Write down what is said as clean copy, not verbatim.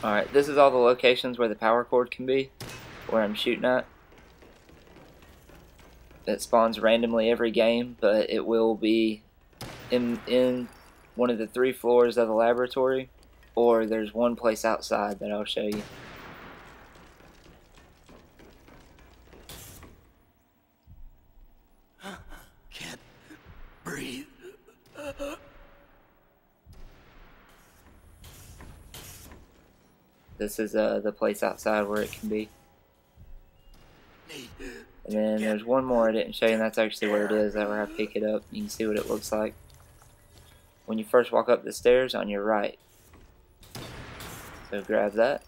Alright, this is all the locations where the power cord can be, where I'm shooting at. It spawns randomly every game, but it will be in one of the 3 floors of the laboratory, or there's one place outside that I'll show you. Can't breathe. This is the place outside where it can be. And then there's one more I didn't show you, and that's actually where it is. That where I pick it up. You can see what it looks like. When you first walk up the stairs on your right. So grab that.